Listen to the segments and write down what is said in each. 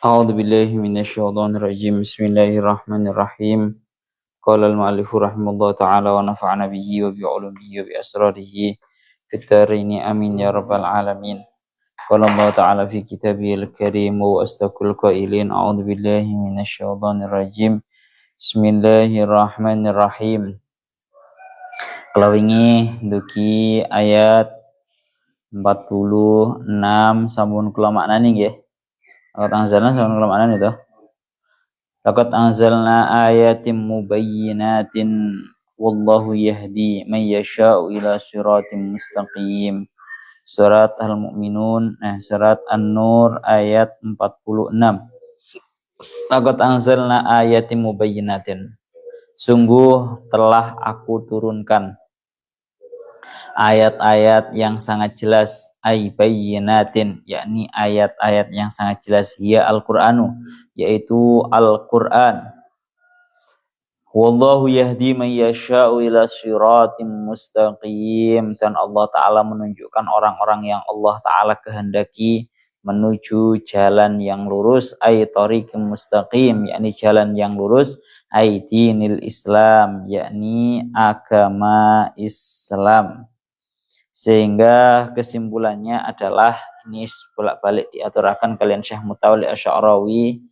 أعوذ بالله من الشيطان الرجيم بسم الله الرحمن الرحيم قال المؤلف رحمه الله تعالى ونفعنا به وبعلومه وبأسراره في الدارين آمين يا رب العالمين قال الله تعالى في كتابه الكريم وأصدق القائلين أعوذ بالله من الشيطان الرجيم بسم الله الرحمن الرحيم. Kalau wingi duki ayat 46 sampun kula maknani nggih. Laqad anzalna sampun kula maknani to. Laqad anzalna ayatin mubayyinatin wallahu yahdi man yasha'u ila siratim mustaqim. Surat Al-Mu'minun, surat An-Nur ayat 46. Laqad anzalna ayatin mubayyinatin. Sungguh telah aku turunkan ayat-ayat yang sangat jelas, ay bayyinatin, yakni ayat-ayat yang sangat jelas, hiya al-Qur'anu, yaitu Al-Qur'an. Wallahu yahdi man yasha'u ila siratim mustaqim, dan Allah Ta'ala menunjukkan orang-orang yang Allah Ta'ala kehendaki menuju jalan yang lurus, ay tariqim mustaqim, yakni jalan yang lurus, ay dinil Islam, yakni agama Islam. Sehingga kesimpulannya adalah, ini bolak-balik diaturakan kalian Syekh Mutawalli Asy'arawi,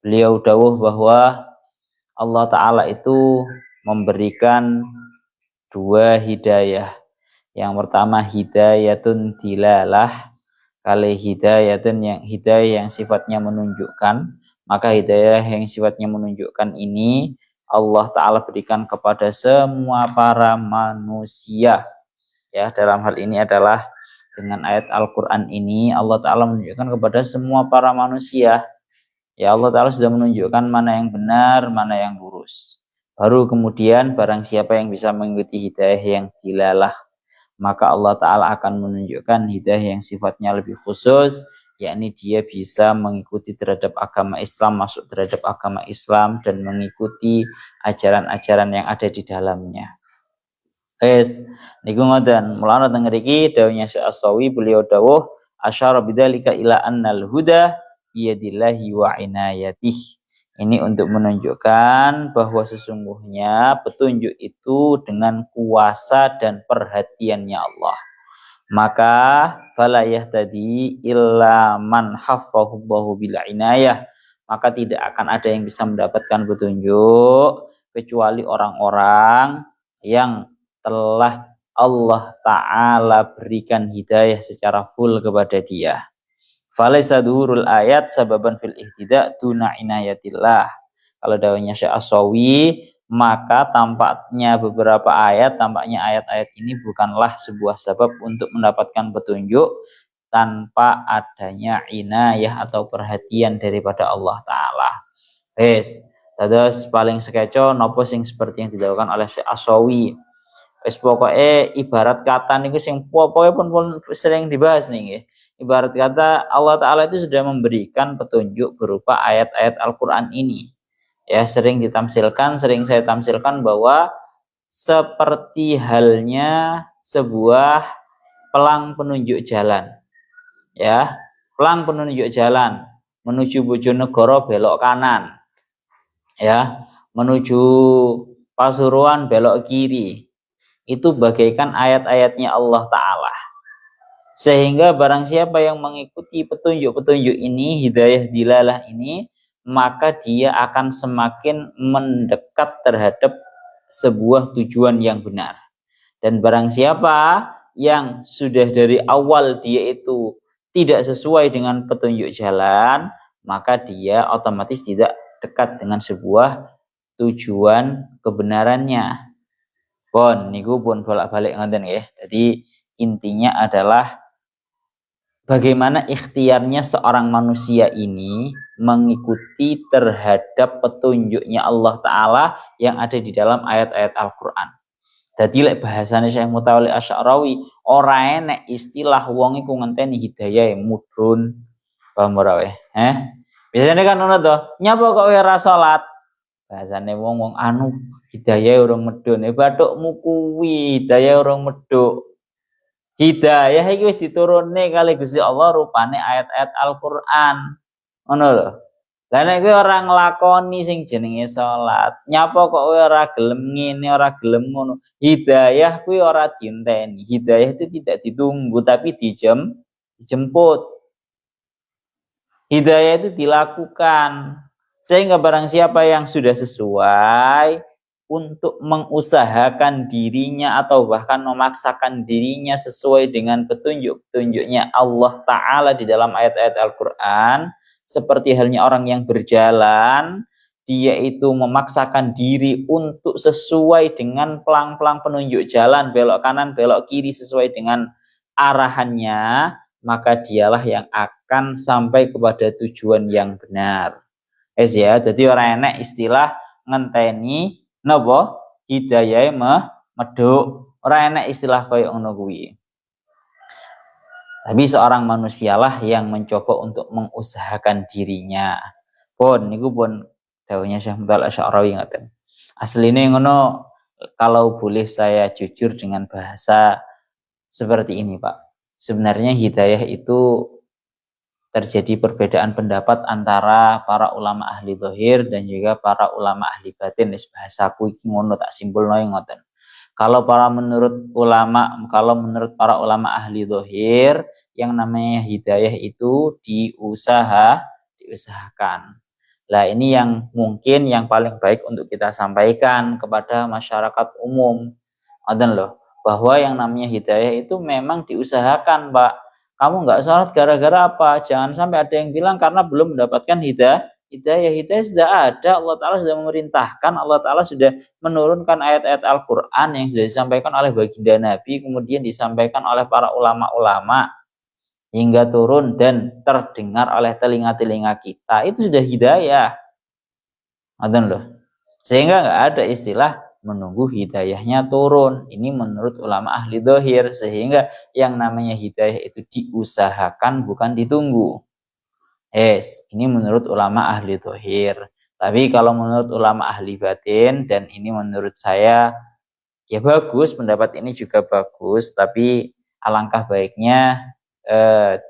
beliau dawuh bahwa Allah Ta'ala itu memberikan dua hidayah. Yang pertama hidayatun dilalah, kali hidayah yang sifatnya menunjukkan. Maka hidayah yang sifatnya menunjukkan ini Allah Ta'ala berikan kepada semua para manusia. Ya, dalam hal ini adalah dengan ayat Al-Quran ini Allah Ta'ala menunjukkan kepada semua para manusia. Ya, Allah Ta'ala sudah menunjukkan mana yang benar, mana yang lurus. Baru kemudian barang siapa yang bisa mengikuti hidayah yang dilalah, maka Allah Ta'ala akan menunjukkan hidayah yang sifatnya lebih khusus, yakni dia bisa mengikuti terhadap agama Islam, masuk terhadap agama Islam, dan mengikuti ajaran-ajaran yang ada di dalamnya. Niku ngoten, mulane teng ngriki dawuhnya Syekh As-Sawi, beliau dawuh asyara bidzalika ila annal huda biyadillahi wa inayatih. Ini untuk menunjukkan bahwa sesungguhnya petunjuk itu dengan kuasa dan perhatiannya Allah. Maka fala yahtadi illa man haffahullahu bil inayah. Maka tidak akan ada yang bisa mendapatkan petunjuk kecuali orang-orang yang telah Allah Ta'ala berikan hidayah secara full kepada dia. Falaysa dhuhurul ayat sababan fil ihtida duna inayatillah. Kalau dawuhnya Syekh As-Sawi, maka tampaknya ayat-ayat ini bukanlah sebuah sebab untuk mendapatkan petunjuk tanpa adanya inayah atau perhatian daripada Allah Ta'ala. Terus paling sekeco nopo sing seperti yang didawuhkan oleh Syekh As-Sawi. Pokoknya ibarat kata niku sing pokoknya pun sering dibahas nih nggih. Ibarat kata Allah Ta'ala itu sudah memberikan petunjuk berupa ayat-ayat Al-Quran ini. Ya, sering saya tamsilkan bahwa seperti halnya sebuah pelang penunjuk jalan. Ya, pelang penunjuk jalan menuju Bojonegoro belok kanan. Ya, menuju Pasuruan belok kiri. Itu bagaikan ayat-ayatnya Allah Ta'ala. Sehingga barang siapa yang mengikuti petunjuk-petunjuk ini, hidayah dilalah ini, maka dia akan semakin mendekat terhadap sebuah tujuan yang benar. Dan barang siapa yang sudah dari awal dia itu tidak sesuai dengan petunjuk jalan, maka dia otomatis tidak dekat dengan sebuah tujuan kebenarannya. Niku pun bolak-balik ngoten nggih. Jadi intinya adalah bagaimana ikhtiarnya seorang manusia ini mengikuti terhadap petunjuknya Allah Ta'ala yang ada di dalam ayat-ayat Al-Quran. Jadi bahasanya Syekh Mutawalli Asy'arawi, ora enek istilah wong iku ngenteni hidayah mudhun. Paham ora weh? Biasanya kan ngono to, nyapa kok ora salat? Bahasane wong anu hidayah urung medhun. Bathukmu kuwi hidayah urung medhuk. Hidayah iki wis diturunne kali Gusti Allah rupane ayat-ayat Al-Qur'an. Ngono lho. Lah nek kowe ora nglakoni sing jenenge salat, nyapa kok kowe ora gelem ngene, ora gelem ngono. Hidayah kuwi ora dienteni. Hidayah itu tidak ditunggu tapi dijemput. Hidayah itu dilakukan. Sehingga barang siapa yang sudah sesuai untuk mengusahakan dirinya atau bahkan memaksakan dirinya sesuai dengan petunjuk-petunjuknya Allah Ta'ala di dalam ayat-ayat Al-Quran, seperti halnya orang yang berjalan, dia itu memaksakan diri untuk sesuai dengan pelang-pelang penunjuk jalan, belok kanan, belok kiri sesuai dengan arahannya, maka dialah yang akan sampai kepada tujuan yang benar. Ya, jadi orang enek istilah ngenteni napa hidayah medhuk. Ora enek istilah koyo ngono kuwi. Tapi seorang manusialah yang mencoba untuk mengusahakan dirinya. Pun niku pun dawuhnya Syekh Mutal Asy'arawi ngaten. Asline ngono, kalau boleh saya jujur dengan bahasa seperti ini, Pak. Sebenarnya hidayah itu terjadi perbedaan pendapat antara para ulama ahli zahir dan juga para ulama ahli batin. Bahasaku iki ngono tak simpulno ngoten. Kalau menurut para ulama ahli zahir, yang namanya hidayah itu diusahakan. Lah ini yang mungkin yang paling baik untuk kita sampaikan kepada masyarakat umum. Ngoten loh, bahwa yang namanya hidayah itu memang diusahakan, Pak. Kamu nggak sholat gara-gara apa? Jangan sampai ada yang bilang karena belum mendapatkan hidayah. Hidayah sudah ada, Allah Ta'ala sudah memerintahkan, Allah Ta'ala sudah menurunkan ayat-ayat Al-Quran yang sudah disampaikan oleh baginda Nabi, kemudian disampaikan oleh para ulama-ulama, hingga turun dan terdengar oleh telinga-telinga kita. Itu sudah hidayah. Ngoten loh. Sehingga nggak ada istilah menunggu hidayahnya turun. Ini menurut ulama ahli zahir. Sehingga yang namanya hidayah itu diusahakan bukan ditunggu. Ini menurut ulama ahli zahir. Tapi kalau menurut ulama ahli batin, dan ini menurut saya ya bagus, pendapat ini juga bagus, tapi alangkah baiknya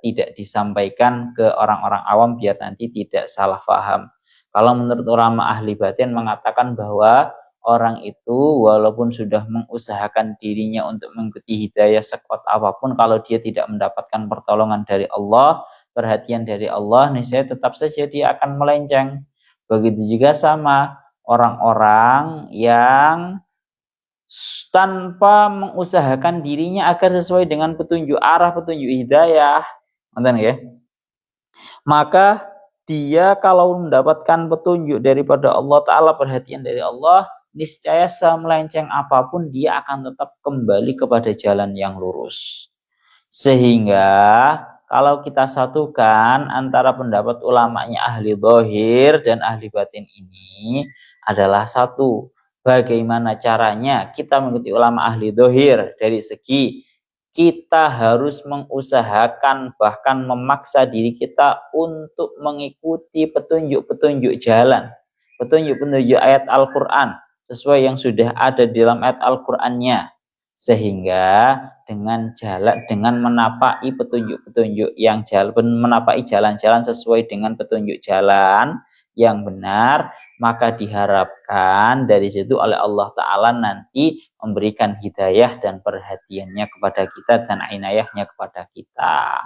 tidak disampaikan ke orang-orang awam biar nanti tidak salah paham. Kalau menurut ulama ahli batin mengatakan bahwa orang itu walaupun sudah mengusahakan dirinya untuk mengikuti hidayah sekuat apapun, kalau dia tidak mendapatkan pertolongan dari Allah, perhatian dari Allah, niscaya tetap saja dia akan melenceng. Begitu juga sama orang-orang yang tanpa mengusahakan dirinya agar sesuai dengan petunjuk arah, petunjuk hidayah, maka dia kalau mendapatkan petunjuk daripada Allah Ta'ala, perhatian dari Allah, niscaya semelenceng apapun dia akan tetap kembali kepada jalan yang lurus. Sehingga kalau kita satukan antara pendapat ulamanya ahli zahir dan ahli batin ini adalah satu. Bagaimana caranya kita mengikuti ulama ahli zahir? Dari segi kita harus mengusahakan, bahkan memaksa diri kita untuk mengikuti petunjuk-petunjuk jalan, petunjuk-petunjuk ayat Al-Quran sesuai yang sudah ada di dalam ayat Al-Qurannya, sehingga dengan menapaki petunjuk-petunjuk yang menapaki jalan-jalan sesuai dengan petunjuk jalan yang benar, maka diharapkan dari situ oleh Allah Ta'ala nanti memberikan hidayah dan perhatiannya kepada kita dan inayahnya kepada kita.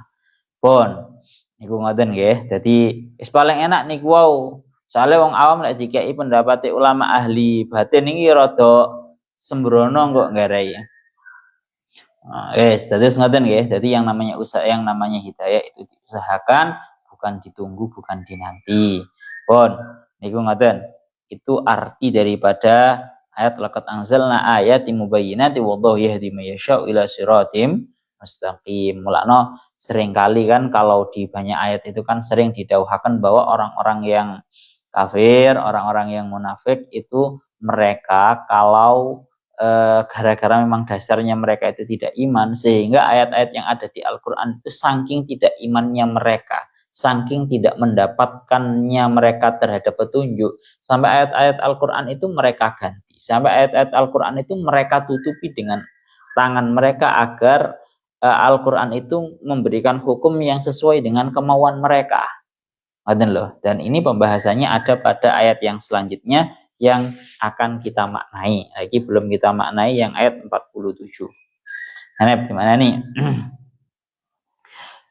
Pun niku ngoten nggih. Dadi paling enak niku wau. Soale wong awam nek dikai pendapat ulama ahli batin iki rada sembrono kok nggarai. Terus ngoten nggih. Dadi yang namanya hidayah itu diusahakan, bukan ditunggu, bukan dinanti. Pun niku ngoten. Itu arti daripada ayat laqad anzalna ayatin mubayyinatin wallahu yahdi may yasha'u ila siratim mustaqim. Mulakno seringkali kan kalau di banyak ayat itu kan sering didauhakan bahwa orang-orang yang kafir, orang-orang yang munafik itu mereka kalau gara-gara memang dasarnya mereka itu tidak iman, sehingga ayat-ayat yang ada di Al-Quran itu saking tidak imannya mereka, saking tidak mendapatkannya mereka terhadap petunjuk, sampai ayat-ayat Al-Quran itu mereka ganti, sampai ayat-ayat Al-Quran itu mereka tutupi dengan tangan mereka agar Al-Quran itu memberikan hukum yang sesuai dengan kemauan mereka. Ngoten loh. Dan ini pembahasannya ada pada ayat yang selanjutnya yang akan kita maknai. Lagi belum kita maknai yang ayat 47. Nah, gimana nih?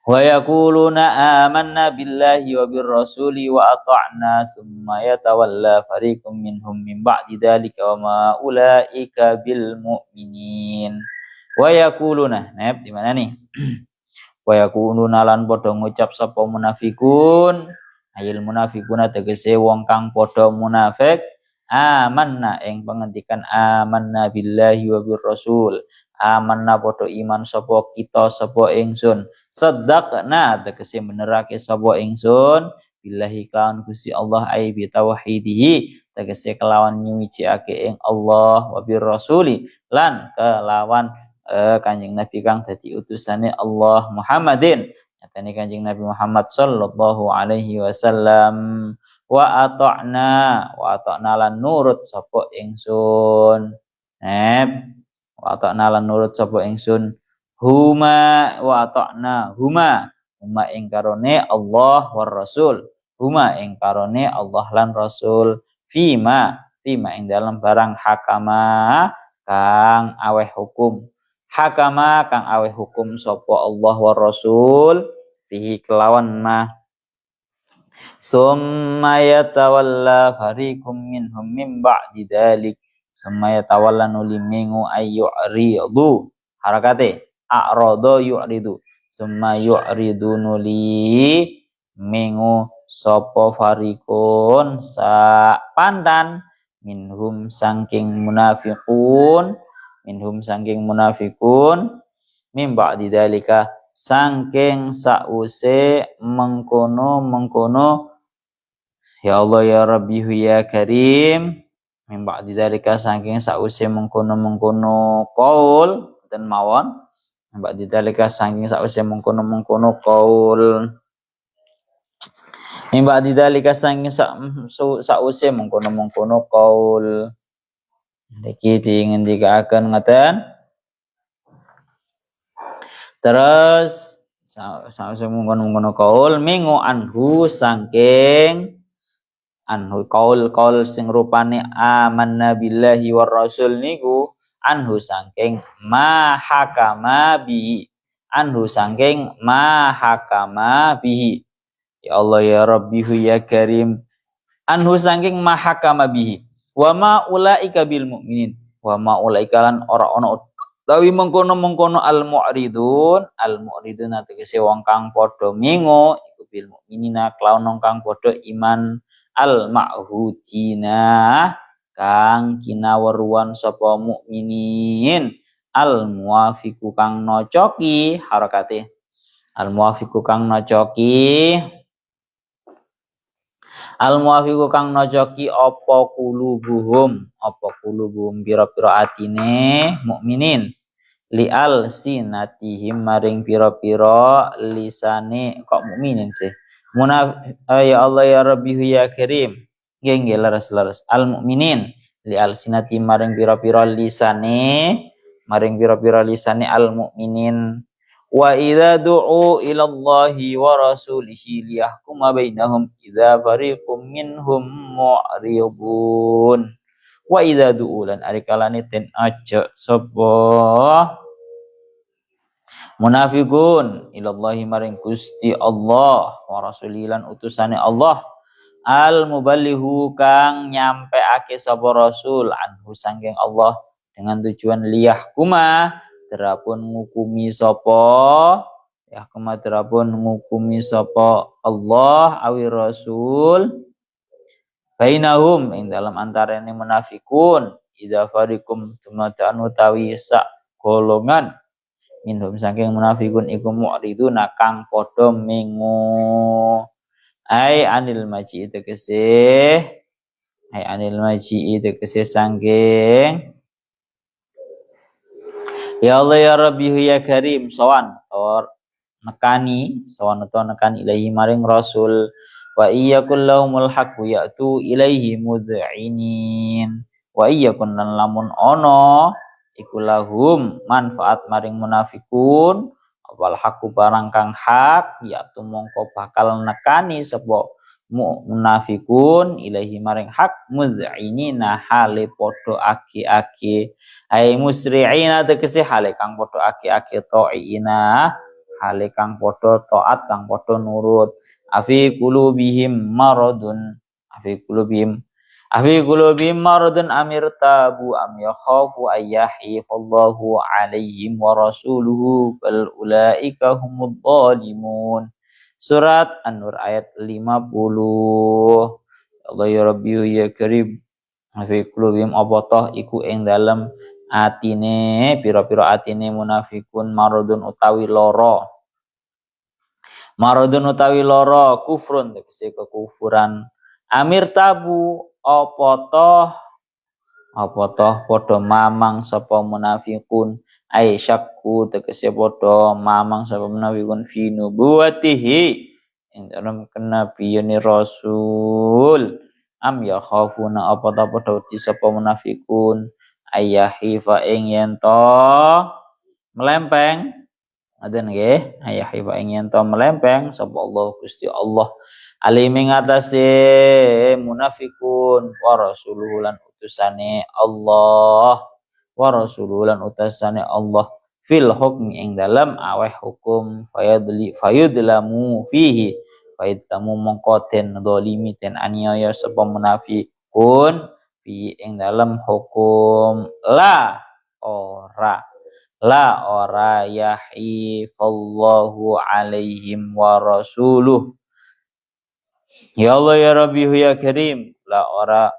Wa yaquluna amanna billahi wa birrasuli wa ata'na summa yatawalla fariqum minhum min ba'di dzalika wa ma ulaika bil mu'minin. Wa yaquluna, nah di mana nih? Wa yaquluna lan padha ngucap sapa munafikun, ayil munafikuna tegese wong kang padha munafik, amanna ing pengendikan amanna billahi wa birrasul. Amanna padha iman sapa kita sapa ingsun, saddaqna tegese benerake sapa ingsun billahi kan Gusti Allah ai bi tauhidihi tegese kelawan nyuciake ing Allah wa birrasuli lan kelawan Kanjeng Nabi kang dadi utusane Allah Muhammadin nyatane Kanjeng Nabi Muhammad sallallahu alaihi wasallam wa ata'na lan nurut sapa ingsun wa ata'na lan nurut sapa ingsun huma wa ata'na huma ing karone Allah war rasul huma ing karone Allah lan rasul fima ing dalam barang hakama kang aweh hukum hakama kang aweh hukum sapa Allah war rasul fihi kelawan ma summa yatawalla fariqum minhum min ba'di dzalik summa yatawalla nulimingu ayyuridu harakate a'rada yu'ridu summa yu'ridu nuli mingu sapa fariqun sa pandan minhum saking munafiqun mim ba'di dzalika saking sause mengkono ya Allah ya Rabbi ya Karim mim ba'di dzalika saking sause mengkono qaul dan mawon mim ba'di dzalika saking sause mengkono qaul mim ba'di dzalika saking sause mengkono qaul iki dingendikaken ngoten. Terus sause mengkono qaul mingu anhu saking anhu qaul sing rupane amanna billahi war rasul niku anhu saking ma hakama bihi ya Allah ya Rabbi ya Karim anhu saking ma hakama bihi wa ma ulaika bil mu'minin wa ma ulaika lan ora ana utawi mengkono al mu'ridun tegese wong kang padha mingo iku bil mu'minina kelawan wong kang padha iman al ma'hudina kang kinaweruan sapa mukminin al muwafiqu kang nocoki harakate al muwafiqu kang nocoki apa kulubuhum pira-pira atine mukminin lial sinatihim maring pira-pira lisane kok mukminin sih ya Allah ya Rabbi ya Karim nggih laras al mukminin lial sinati maring pira-pira lisane al mukminin wa idza du'u ila Allahi wa rasulihi liyahkuma bainahum idza fariqum minhum mu'ridun wa idza du'u lan arikalane ten aja sapa munafiqun ilallahi maring Gusti Allah wa rasulilan utusane Allah al muballighu kang nyampeake sapa rasul anhu sangking Allah dengan tujuan liyahkuma terapun ngukumi sapa Allah awi rasul bainahum ing dalam antarane munafikun idza fariqum tumadanu utawi sak golongan minhum saking munafikun iku mu'riduna kang padha mengo ai anil maji tegese saking ya Allah ya Rabbi ya Karim sawan nekani ilahi maring rasul wa iyyakul lahumul haqqu ya'tu ilaihi mud'inin wa iyyakun lan lamun ono iku lahum manfaat maring munafikun wal haqqu barang kang hak yaitu mongko bakal nekani sapa munafikun ilahi maring hak muz'inina hale podo aki-aki ai musri'ina tegese hale kang podo aki-aki to'ina hale kang podo taat kang podo nurut afi qulubihim maradun afi qulubihim maradun amir tabu am yakhafu ayyahi fallahu alaihim wa rasuluhu bal ulaika humud dhalimun. Surat An-Nur ayat 50. Allah ya Rabbi ya Karim fi qulubihim abatoh iku ing dalem atine pira-pira atine munafikun maradun utawi lara kufrun tegese kekufuran amir tabu apa toh padha mamang sapa munafikun ai syakku tegese padha mamang sapa munafikun fi nubuwatihi ing dalem kenabiyane rasul am ya khafuna apa ta padha wedi sapa munafikun ayahi fa ing yen to melempeng ngaten nggih ayahi fa ing yen to melempeng sapa Allah Gusti Allah alim ngatasé munafikun wa rasuluhu lan utusane Allah wa rasuluhu lan utusane Allah fil hukmi ing dalam aweh hukum fayudlamu fihi fayudlamu mongkoten dolimi ten aniaya sapa munafikun fi ing dalam hukum la ora yahifallahu alaihim wa rasuluh. Ya Allah ya Rabbi ya Karim la ora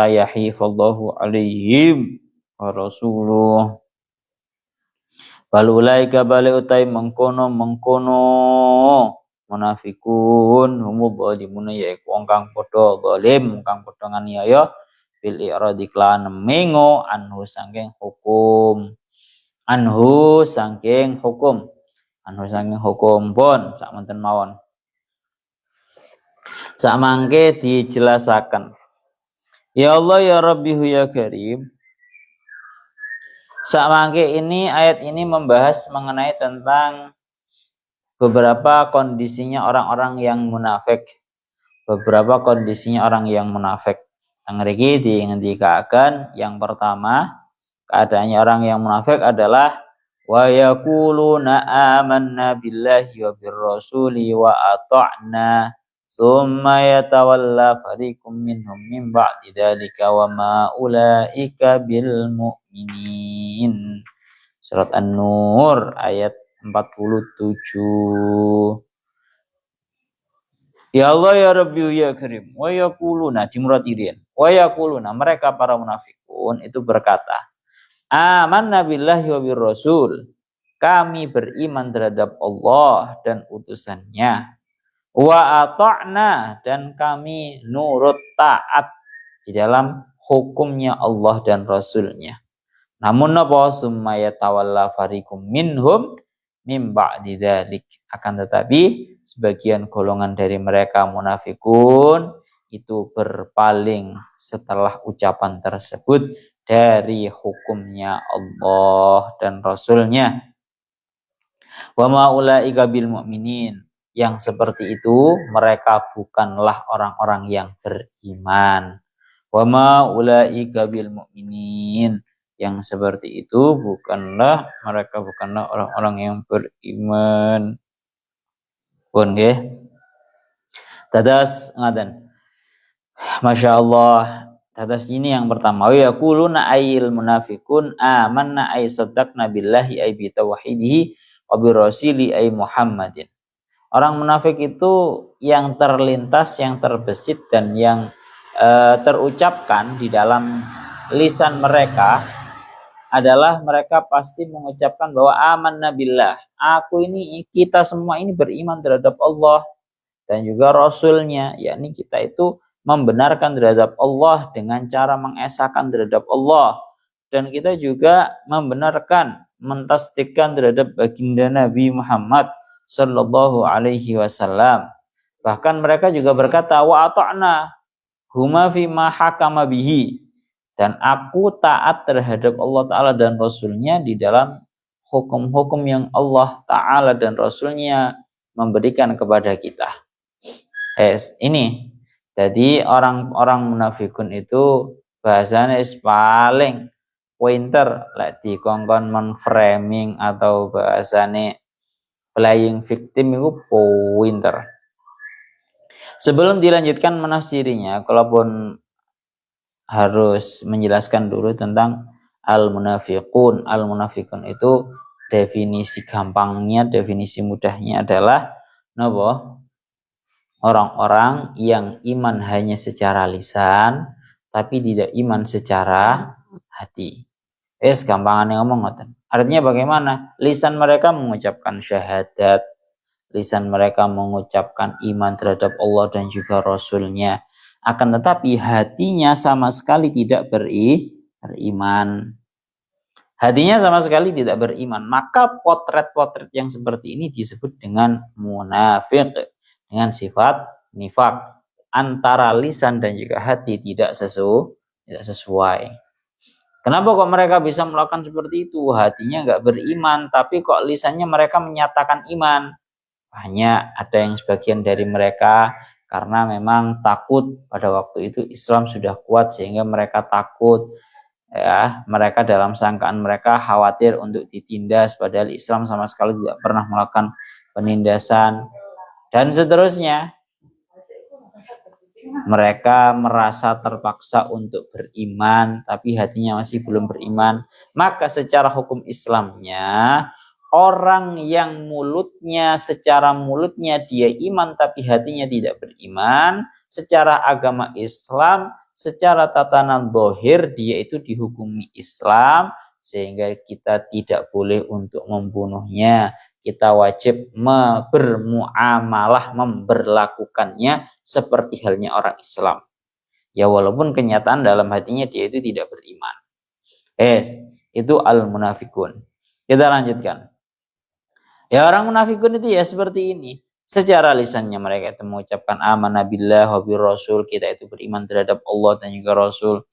yahifallahu alaihim wa rasuluh bal ulaika bale utai mengkono munafikun humul zalimun yaiku wong kang padha zalim kang padha nganiaya bil i'radi klan mengo anhu saking hukum pun sakmenten mawon sakmangke dijelasaken. Ya Allah ya Rabbi ya Karim. Sakmangke ini ayat ini membahas mengenai tentang beberapa kondisinya orang-orang yang munafik. Teng mriki dingendikaken yang pertama keadaannya orang yang munafik adalah wa yaquluna amanna billahi wa birrasuli wa ata'na summa yatawalla fariqum minhum min ba'di dzalika wa ma ulaika bil mu'minin. Surat An-Nur ayat 47. Ya Allah ya Rabbi ya Karim wa yaquluna dimuratirin wa yaquluna mereka para munafikun itu berkata amanna billahi wa birrasul kami beriman terhadap Allah dan utusannya wa ata'na dan kami nurut taat di dalam hukumnya Allah dan Rasulnya. Namun apa summa yatawalla fariqum minhum mim ba'di dzalik akan tetapi sebagian golongan dari mereka munafikun itu berpaling setelah ucapan tersebut dari hukumnya Allah dan Rasulnya. Wa ma ulaika bil mu'minin yang seperti itu mereka bukanlah orang-orang yang beriman. Wa ma ulaika bil mu'minin yang seperti itu mereka bukanlah orang-orang yang beriman. Pun nggih. Dadas ngaten. Masya Allah. Dadas ini yang pertama. Wa yaquluna ayyil munafiqun amanna ay saddaqna billahi ay bi tauhidihi wa bi rasili ay Muhammadin. Orang munafik itu yang terlintas, yang terbesit dan yang terucapkan di dalam lisan mereka adalah mereka pasti mengucapkan bahwa amanna billah. Kita semua ini beriman terhadap Allah dan juga Rasulnya. Yakni kita itu membenarkan terhadap Allah dengan cara mengesahkan terhadap Allah. Dan kita juga membenarkan, mentasdikkan terhadap baginda Nabi Muhammad Sallallahu Alaihi Wasallam. Bahkan mereka juga berkata wa ata'na huma fima hakama bihi dan aku taat terhadap Allah Ta'ala dan Rasulnya di dalam hukum-hukum yang Allah Ta'ala dan Rasulnya memberikan kepada kita. Ini. Jadi orang-orang munafikun itu bahasanya paling pointer lek dikongkon men-framing atau bahasane playing victim itu pointer. Sebelum dilanjutkan menafsirinya, kalaupun harus menjelaskan dulu tentang al-munafiqun. Al-munafiqun itu definisi gampangnya, definisi mudahnya adalah napa? Orang-orang yang iman hanya secara lisan tapi tidak iman secara hati. Gampangannya ngomong ngoten. Artinya bagaimana? Lisan mereka mengucapkan syahadat, lisan mereka mengucapkan iman terhadap Allah dan juga Rasul-Nya. Akan tetapi hatinya sama sekali tidak beriman. Hatinya sama sekali tidak beriman. Maka potret-potret yang seperti ini disebut dengan munafik. Dengan sifat nifak. Antara lisan dan juga hati tidak sesuai. Kenapa kok mereka bisa melakukan seperti itu? Hatinya nggak beriman, tapi kok lisannya mereka menyatakan iman. Hanya ada yang sebagian dari mereka karena memang takut pada waktu itu Islam sudah kuat sehingga mereka takut. Ya, mereka dalam sangkaan mereka khawatir untuk ditindas, padahal Islam sama sekali tidak pernah melakukan penindasan dan seterusnya. Mereka merasa terpaksa untuk beriman tapi hatinya masih belum beriman. Maka secara hukum Islamnya, orang yang secara mulutnya dia iman tapi hatinya tidak beriman, secara agama Islam, secara tatanan zahir dia itu dihukumi Islam, sehingga kita tidak boleh untuk membunuhnya. Kita wajib bermuamalah, memperlakukannya seperti halnya orang Islam. Ya walaupun kenyataan dalam hatinya dia itu tidak beriman. Itu al-munafikun. Kita lanjutkan. Ya orang munafikun itu ya seperti ini. Secara lisannya mereka itu mengucapkan amanah billah wa bir rasul, kita itu beriman terhadap Allah dan juga Rasul.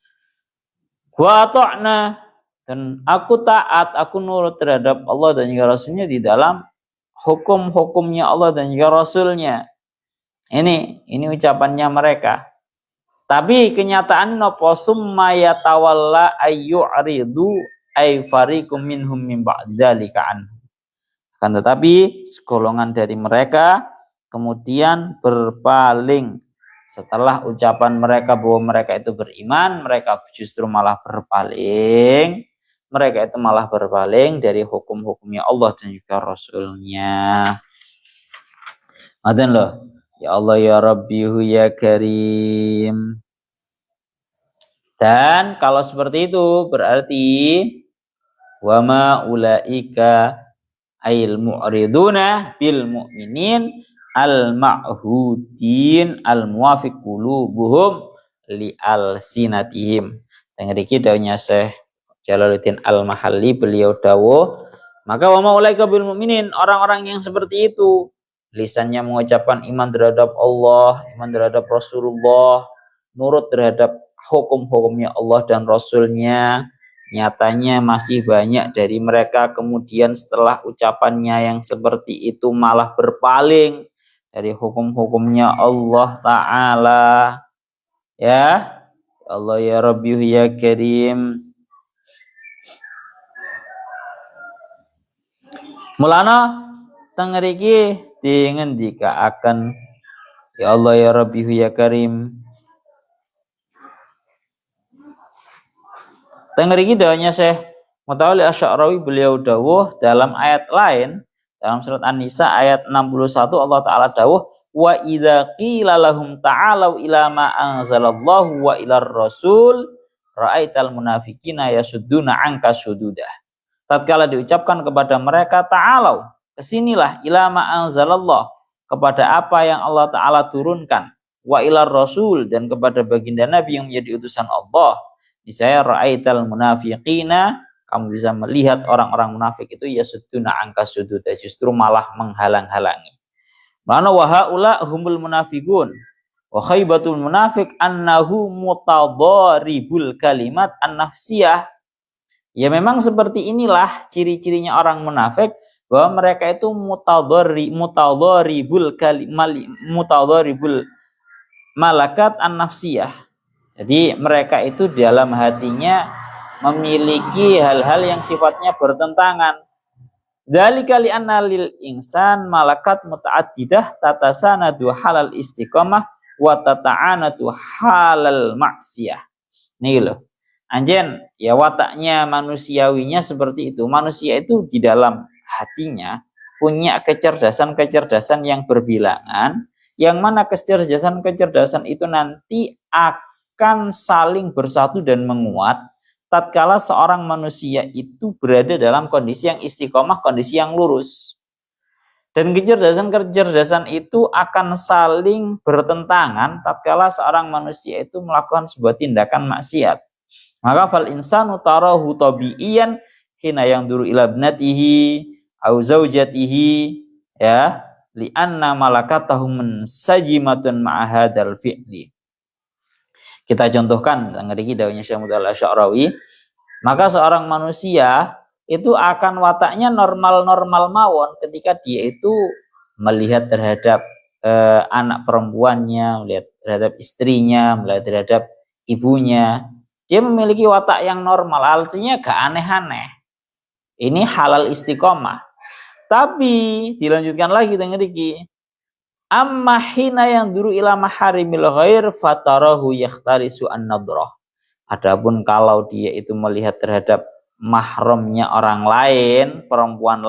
Wa ta'na, dan aku taat, aku nurut terhadap Allah dan juga Rasulnya di dalam hukum-hukumnya Allah dan juga Rasulnya. Ini ucapannya mereka. Tapi kenyataan nopo summa yatawalla ayyuridu ay fariqum minhum min ba'dzalika an. Akan tetapi segolongan dari mereka kemudian berpaling. Setelah ucapan mereka bahwa mereka itu beriman, mereka justru malah berpaling. Mereka itu malah berpaling dari hukum-hukumnya Allah dan juga Rasulnya. Maden loh. Ya Allah ya Rabbihu ya Karim. Dan kalau seperti itu berarti wa ma ulaika ail mu'riduna bil mu'minin al-ma'hudin al-muwafiq qulubuhum li al-sinatihim. Dan ngriki dawuhnya Syekh Jalaluddin Al-Mahalli, beliau dawuh, maka wa maulaika bil mu'minin, orang-orang yang seperti itu lisannya mengucapkan iman terhadap Allah, iman terhadap Rasulullah, nurut terhadap hukum-hukumnya Allah dan Rasulnya, nyatanya masih banyak dari mereka kemudian setelah ucapannya yang seperti itu malah berpaling dari hukum-hukumnya Allah Ta'ala. Ya Allah ya Rabbi ya Karim. Mulana tengeriki dingendikaaken ya Allah ya Rabbi ya Karim. Tengeriki dawuhnya Syekh Mutawalli Asy-Sya'rawi, beliau dawuh dalam ayat lain dalam surat An-Nisa ayat 61, Allah Ta'ala dawuh wa idza qila lahum ta'alu ila ma anzalallahu wa ilar rasul ra'aital munafiqina yasudduna anka sududah. Tatkala diucapkan kepada mereka ta'alu, kesinilah, ila ma anzalallah, kepada apa yang Allah Ta'ala turunkan, wa ilar rasul, dan kepada baginda Nabi yang menjadi utusan Allah, niscaya ra'aital munafiqina, kamu bisa melihat orang-orang munafik itu yasudduna anka sududah, justru malah menghalang-halangi. Mana wa haula humul munafiqun wa khaybatul munafiq annahu mutadharibul kalimat an-nafsiyah. Ya memang seperti inilah ciri-cirinya orang munafik, bahwa mereka itu mutadharibul malakat an-nafsiyah. Jadi mereka itu dalam hatinya memiliki hal-hal yang sifatnya bertentangan. Dzalika li anna lil insan malakat muta'addidah tatasanadu halal istiqamah wa tata'anatu halal maksiyah. Nih loh. Anjen ya wataknya manusiawinya seperti itu. Manusia itu di dalam hatinya punya kecerdasan-kecerdasan yang berbilangan, yang mana kecerdasan-kecerdasan itu nanti akan saling bersatu dan menguat tatkala seorang manusia itu berada dalam kondisi yang istiqomah, kondisi yang lurus. Dan kecerdasan-kecerdasan itu akan saling bertentangan tatkala seorang manusia itu melakukan sebuah tindakan maksiat. Maka fal insanu tarahu tabi'iyan hina yang duru ila ibnatihi au zaujatihi ya li anna malakatahu munsajimatun ma'a hadzal fi'li. Kita contohkan ngeriki dawuhnya Syekh Mudal Asy'arawi, maka seorang manusia itu akan wataknya normal-normal mawon ketika dia itu melihat terhadap anak perempuannya, melihat terhadap istrinya, melihat terhadap ibunya. Dia memiliki watak yang normal, artinya gak aneh-aneh. Ini halal istiqomah. Tapi dilanjutkan lagi dengan ngeriki. Amma hina yang duru ila maharimil ghair fatarahu yakhtarisu an-nadrah. Adapun kalau dia itu melihat terhadap mahramnya orang lain, perempuan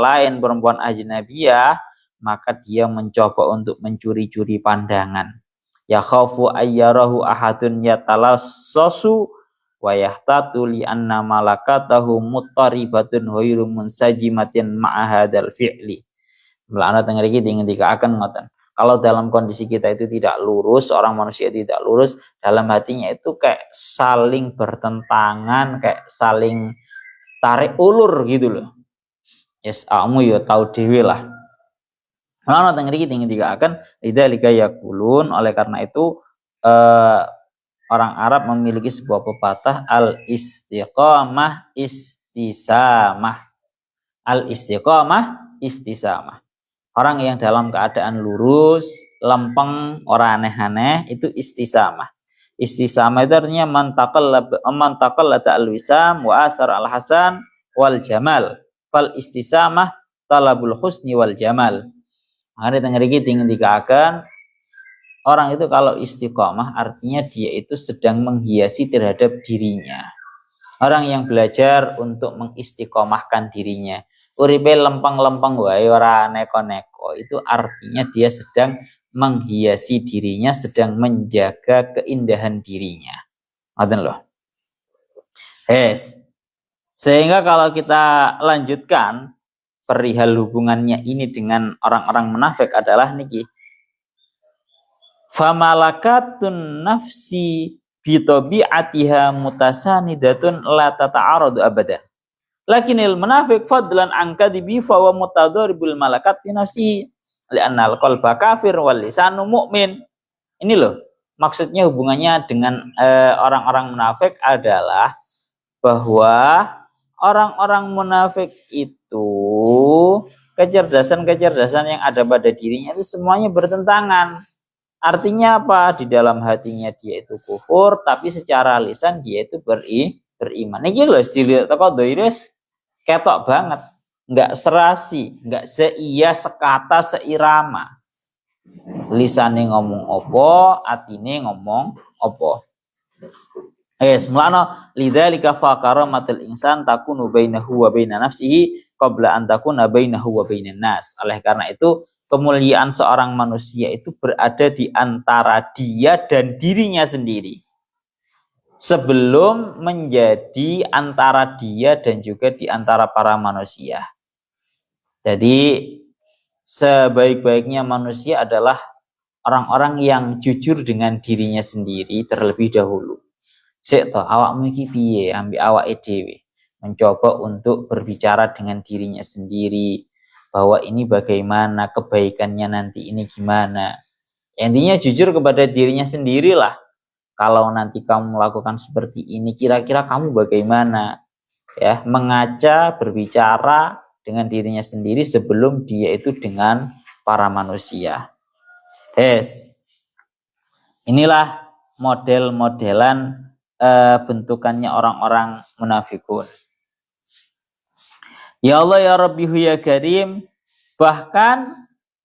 ajnabiyah, maka dia mencoba untuk mencuri-curi pandangan. Ya khaufu ayyarahu ahadun yatalassasu wa yahtatu li anna malakatahu muttaribatun ghairu munsajimatin ma'a hadzal fi'li. Melana tengah iki dikaaken ngoten. Kalau dalam kondisi kita itu tidak lurus, orang manusia tidak lurus, dalam hatinya itu kayak saling bertentangan, kayak saling tarik ulur gitu loh. Yes, kamu ya tahu dewi lah. Melana tengah iki dikaaken lidzalika yaqulun, oleh karena itu orang Arab memiliki sebuah pepatah al-istiqamah istisamah. Al-istiqamah istisamah. Orang yang dalam keadaan lurus, lempeng, orang aneh-aneh itu istisamah. Istisamah itu artinya mantaqallata al-wisam wa asar al-hasan wal jamal. Fal istisamah talabul husni wal jamal. Makanya tengah iki ingin dikatakan orang itu kalau istiqomah artinya dia itu sedang menghiasi terhadap dirinya. Orang yang belajar untuk mengistiqomahkan dirinya. Uripe lempeng-lempeng wae ora neko-neko, itu artinya dia sedang menghiasi dirinya, sedang menjaga keindahan dirinya. Ngoten loh. Sehingga kalau kita lanjutkan perihal hubungannya ini dengan orang-orang munafik adalah niki. Famalakatun nafsi bitabi'atiha mutasanidatun la tata'aradu abadan. Lakinil munafik fadlan an kadibi fa wa mutadaribul malakat fi nafsihi li'anna al-qalba kafir wal lisanu mu'min. Ini loh, maksudnya hubungannya dengan orang-orang munafik adalah bahwa orang-orang munafik itu kecerdasan-kecerdasan yang ada pada dirinya itu semuanya bertentangan. Artinya apa? Di dalam hatinya dia itu kufur, tapi secara lisan dia itu beriman. Ini loh dilihat toko doiris ketok banget, nggak serasi, nggak seia, sekata, seirama. Lisane ngomong opo, atine ngomong opo. Semulana lidzalika faqaramatul insan takunu bainahu wa baina nafsihi qabla an takuna bainahu wa bainan nas. Oleh karena itu kemuliaan seorang manusia itu berada di antara dia dan dirinya sendiri. Sebelum menjadi antara dia dan juga di antara para manusia. Jadi sebaik-baiknya manusia adalah orang-orang yang jujur dengan dirinya sendiri terlebih dahulu. Sik to awakmu iki piye ambek awake dhewe. Mencoba untuk berbicara dengan dirinya sendiri bahwa ini bagaimana, kebaikannya nanti ini gimana. Intinya jujur kepada dirinya sendirilah. Kalau nanti kamu melakukan seperti ini, kira-kira kamu bagaimana? Ya, mengaca, berbicara dengan dirinya sendiri sebelum dia itu dengan para manusia. Inilah model-modelan bentukannya orang-orang munafikun. Ya Allah ya Rabbihu ya Karim, bahkan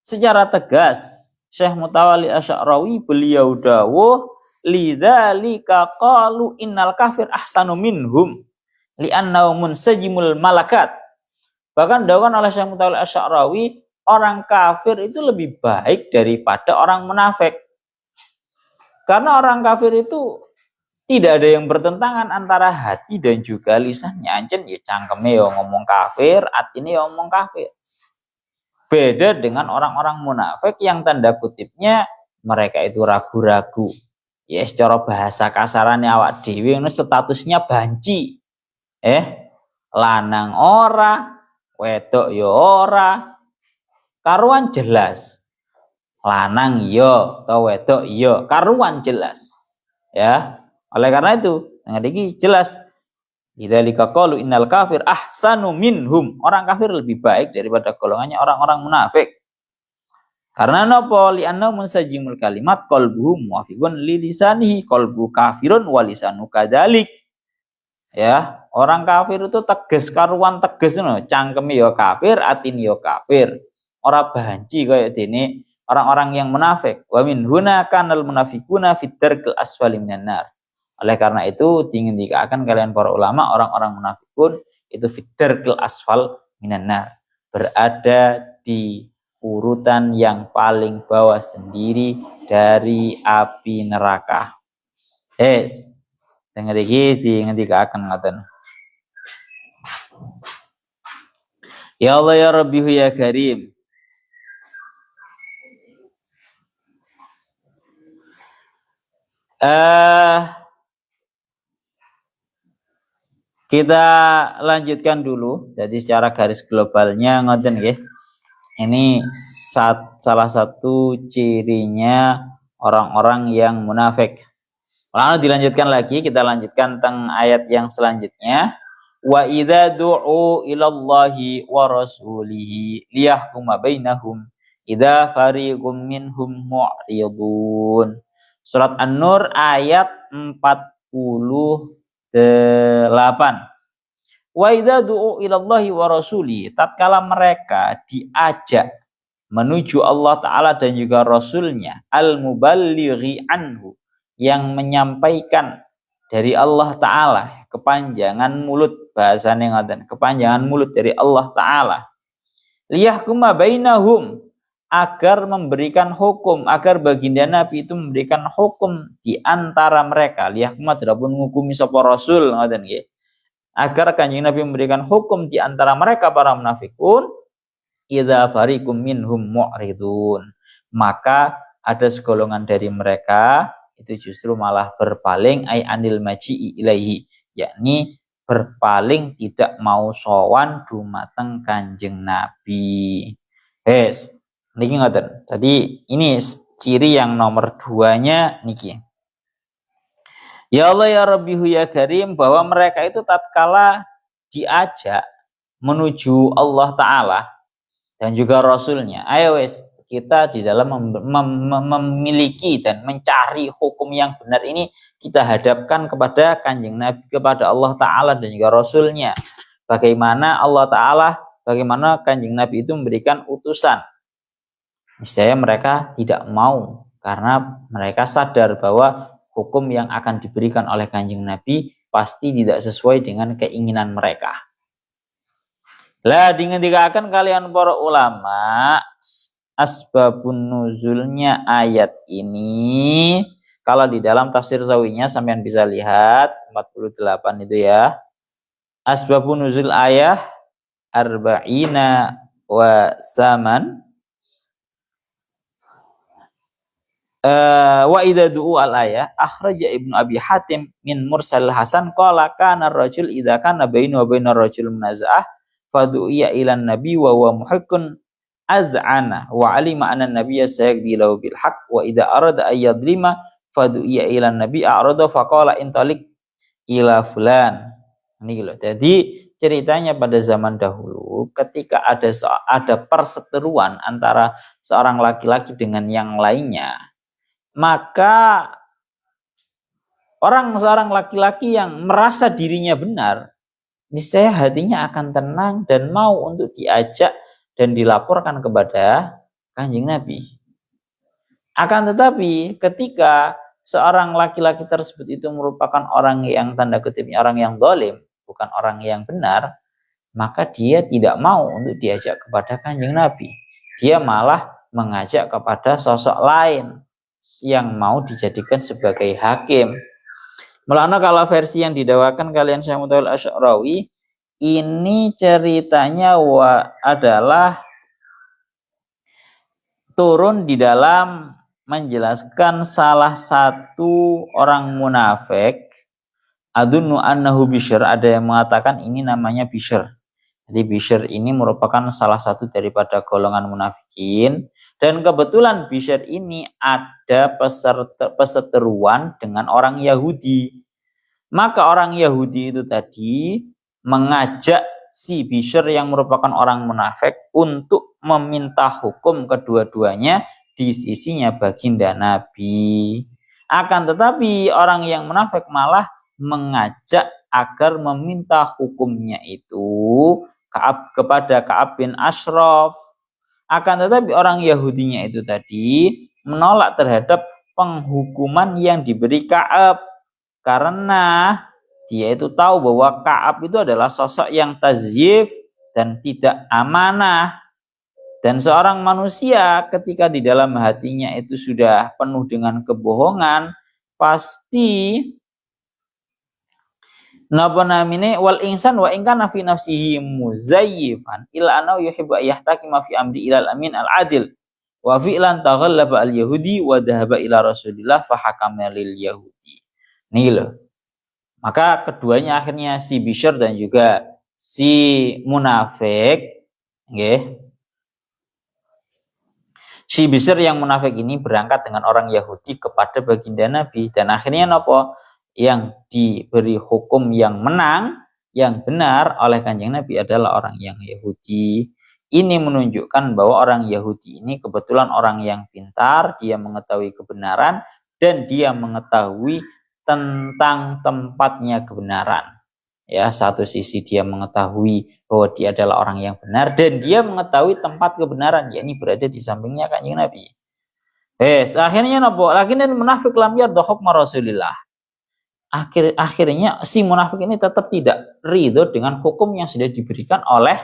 secara tegas Syekh Mutawalli Asy'arawi beliau dawuh lidzalika qalu innal kafir ahsanu minhum li'annahu munsajimul malakat. Bahkan dawuhan oleh Syekh Mutawalli Asy'arawi, orang kafir itu lebih baik daripada orang munafik. Karena orang kafir itu tidak ada yang bertentangan antara hati dan juga lisannya. Ancen ya cangkeme ya ngomong kafir, atine ya ngomong kafir. Beda dengan orang-orang munafik yang tanda kutipnya mereka itu ragu-ragu. Ya secara bahasa kasarannya awak dhewe ngono statusnya banci. Lanang ora, wedok ya ora. Karuan jelas. Lanang iya, atau wedok iya, karuan jelas. Ya. Oleh karena itu, niki jelas lidzalika qalu innal kafir ahsanu minhum. Orang kafir lebih baik daripada golongannya orang-orang munafik. Karena napa? Li'anna munsajimul kalimat qalbuhu muwafiqun li lisanihi, qalbu kafirun wa lisanu kadzalik. Ya, orang kafir itu tegas karuan tegas ngono, cangkeme ya kafir, atine ya kafir. Ora banci kaya dene orang-orang yang munafik. Wa min huna kanal munafiquna fid darkil asfali minan nar. Oleh karena itu diingatkan kalian para ulama, orang-orang munafikun itu fid darkil asfal minan nar, berada di urutan yang paling bawah sendiri dari api neraka. Dengar iki diingatkan ngaten. Ya Allah ya Rabbihu ya Karim. Kita lanjutkan dulu. Jadi secara garis globalnya ngoten nggih. Ini salah satu cirinya orang-orang yang munafik. Lalu dilanjutkan lagi, kita lanjutkan tentang ayat yang selanjutnya. Wa idza du'u ilallahi wa rasulihi liyahkuma bainahum idza fariqum minhum mu'ridun. Surat An-Nur ayat 48. Wa idza du'u ilallahi wa rasulihi, tatkala mereka diajak menuju Allah Ta'ala dan juga Rasulnya, al-muballighi anhu, yang menyampaikan dari Allah Ta'ala, kepanjangan mulut, bahasanya ngoten, kepanjangan mulut dari Allah Ta'ala, liyahkuma bainahum, agar memberikan hukum, agar baginda Nabi itu memberikan hukum di antara mereka. Liyahkuma tidak pun menghukumi sapa Rasul, ngoten nggih. Agar kanjeng Nabi memberikan hukum di antara mereka para munafikun, idza fariqum minhum mu'ridun, maka ada segolongan dari mereka itu justru malah berpaling, ay anil maji'i ilaihi, yakni berpaling tidak mau sowan dumateng kanjeng Nabi. Niki ngoten. Jadi ini ciri yang nomor 2-nya niki. Ya Allah ya Rabbihu ya Karim, bahwa mereka itu tatkala diajak menuju Allah Ta'ala dan juga Rasulnya, ayo wes kita di dalam memiliki dan mencari hukum yang benar ini, kita hadapkan kepada kanjeng Nabi, kepada Allah Ta'ala dan juga Rasulnya. Bagaimana Allah Ta'ala, bagaimana kanjeng Nabi itu memberikan utusan. Niscaya mereka tidak mau, karena mereka sadar bahwa hukum yang akan diberikan oleh kanjeng Nabi pasti tidak sesuai dengan keinginan mereka. Lah dikatakan kalian para ulama, asbabun nuzulnya ayat ini, kalau di dalam tafsir Zawinya sampean bisa lihat 48 itu ya. Asbabun nuzul ayat arba'ina wa saman. Wa idza du'u al ayah akhraja Ibnu Abi Hatim min mursal Hasan qala kana ar-rajul idza kana bainu wa bainar rajul munaza'ah fadu'iya ila an-nabi wa huwa muhiqqun az'ana wa alima anna an-nabiyya sayaqdi lahu bil haqq wa idza arada ay yadlima fadu'iya ila an-nabi a'rada faqala intalik ila fulan. Ini loh. Jadi ceritanya pada zaman dahulu ketika ada perseteruan antara seorang laki-laki dengan yang lainnya, maka seorang laki-laki yang merasa dirinya benar, niscaya hatinya akan tenang dan mau untuk diajak dan dilaporkan kepada Kanjeng Nabi. Akan tetapi ketika seorang laki-laki tersebut itu merupakan orang yang tanda kutipnya orang yang zalim, bukan orang yang benar, maka dia tidak mau untuk diajak kepada Kanjeng Nabi. Dia malah mengajak kepada sosok lain yang mau dijadikan sebagai hakim. Mulanya kalau versi yang didawakan kalian Syekh Mutawil Asy'arawi, ini ceritanya adalah turun di dalam menjelaskan salah satu orang munafik. Adunnu annahu Bishr, ada yang mengatakan ini namanya Bishr. Jadi Bishr ini merupakan salah satu daripada golongan munafikin, dan kebetulan Bishr ini ada perseteruan dengan orang Yahudi. Maka orang Yahudi itu tadi mengajak si Bishr yang merupakan orang munafik untuk meminta hukum kedua-duanya di sisinya baginda Nabi. Akan tetapi orang yang munafik malah mengajak agar meminta hukumnya itu kepada Ka'ab bin Ashraf. Akan tetapi orang Yahudinya itu tadi menolak terhadap penghukuman yang diberi Ka'ab, karena dia itu tahu bahwa Ka'ab itu adalah sosok yang tazyif dan tidak amanah. Dan seorang manusia ketika di dalam hatinya itu sudah penuh dengan kebohongan, pasti napa namine wal insan wa in kana fi nafsihi muzayyifan illa annahu yuhibbu ayyahtaqima fi amri ilal amin al adil wa fi'lan taghallaba al yahudi wa dhahaba ila rasulillah fa hakama lil yahudi. Nih loh. Maka keduanya akhirnya si Bishr dan juga si munafik, nggih. Si Bishr yang munafik ini berangkat dengan orang Yahudi kepada baginda Nabi, dan akhirnya nopo? Yang diberi hukum yang menang, yang benar oleh Kanjeng Nabi adalah orang yang Yahudi. Ini menunjukkan bahwa orang Yahudi ini kebetulan orang yang pintar, dia mengetahui kebenaran dan dia mengetahui tentang tempatnya kebenaran. Ya, satu sisi dia mengetahui bahwa dia adalah orang yang benar dan dia mengetahui tempat kebenaran, yakni berada di sampingnya Kanjeng Nabi. Akhirnya nopo? Lakinnal munafik lam yarda hukma Rasulillah. Akhirnya si munafik ini tetap tidak ridho dengan hukum yang sudah diberikan oleh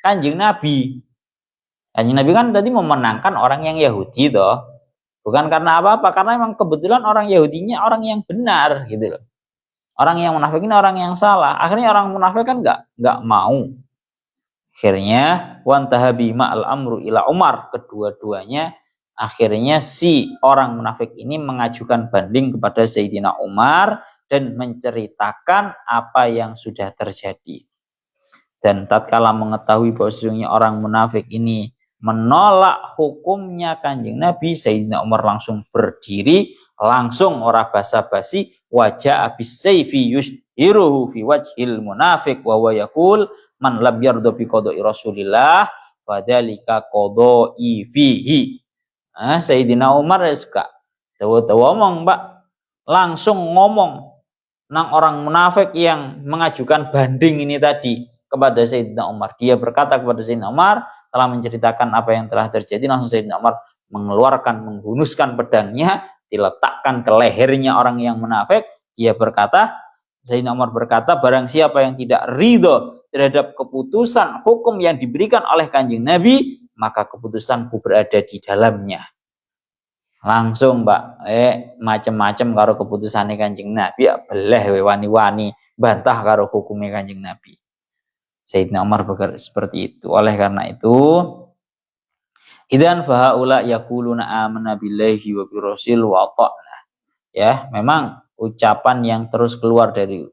Kanjeng Nabi. Kanjeng Nabi kan tadi memenangkan orang yang Yahudi toh. Bukan karena apa-apa, karena memang kebetulan orang Yahudinya orang yang benar gitu loh. Orang yang munafik ini orang yang salah. Akhirnya orang munafik kan nggak mau. Akhirnya wantahabi ma'al amru ila Umar. Kedua-duanya akhirnya si orang munafik ini mengajukan banding kepada Sayyidina Umar dan menceritakan apa yang sudah terjadi. Dan tatkala mengetahui bahwa sesungguhnya orang munafik ini menolak hukumnya Kanjeng Nabi, Sayyidina Umar langsung berdiri, langsung ora basa-basi, wajah abis sayfi yushiruhu fi wajhil munafik wa huwa yaqul man lam yarda bi qada'i Rasulillah fadzalika qada'i fihi. Sayyidina Umar suka tawa-tawa ngomong, Mbak, langsung ngomong nang orang munafik yang mengajukan banding ini tadi kepada Sayyidina Umar. Dia berkata kepada Sayyidina Umar, telah menceritakan apa yang telah terjadi, langsung Sayyidina Umar menghunuskan pedangnya, diletakkan ke lehernya orang yang munafik. Dia berkata, Sayyidina Umar berkata, barang siapa yang tidak ridho terhadap keputusan hukum yang diberikan oleh Kanjeng Nabi, maka keputusanku berada di dalamnya. Langsung Mbak, macam-macam karo keputusannya Kanjeng Nabi, ya beleh wani-wani bantah karo hukumnya Kanjeng Nabi. Sayyidina Umar berkata seperti itu. Oleh karena itu, idzan fahaula yaquluna amanna billahi wa bi rasul wa ta'na. Ya, memang ucapan yang terus keluar dari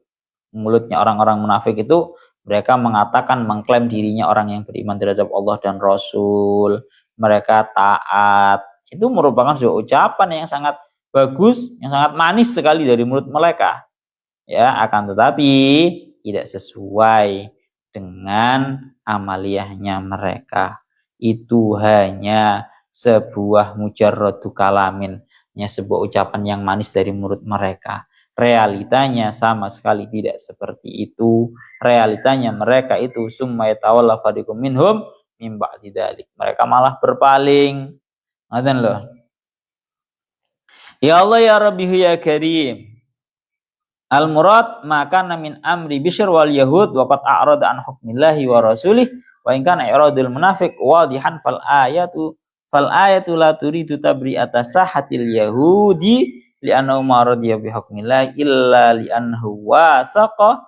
mulutnya orang-orang munafik itu, mereka mengatakan, mengklaim dirinya orang yang beriman terhadap Allah dan Rasul. Mereka taat. Itu merupakan sebuah ucapan yang sangat bagus, yang sangat manis sekali dari mulut mereka. Ya, akan tetapi tidak sesuai dengan amaliyahnya mereka. Itu hanya sebuah mujarradu kalamin, hanya sebuah ucapan yang manis dari mulut mereka. Realitanya sama sekali tidak seperti itu. Realitanya mereka itu summa yatawalla fariqum minhum mim ba'di dzalik. Mereka malah berpaling. Ngoten loh. Ya Allah ya Rabbi ya Karim. Al-murad maka min amri Bishr wal Yahud wa qad a'rada an hukmillahi wa rasulih wa in kana i'radul munafiq wadihan fal ayatu la turidu tabri'ata sahatil yahudi li'annahu ma radiya bi hukmillahi illa li'annahu wasiqun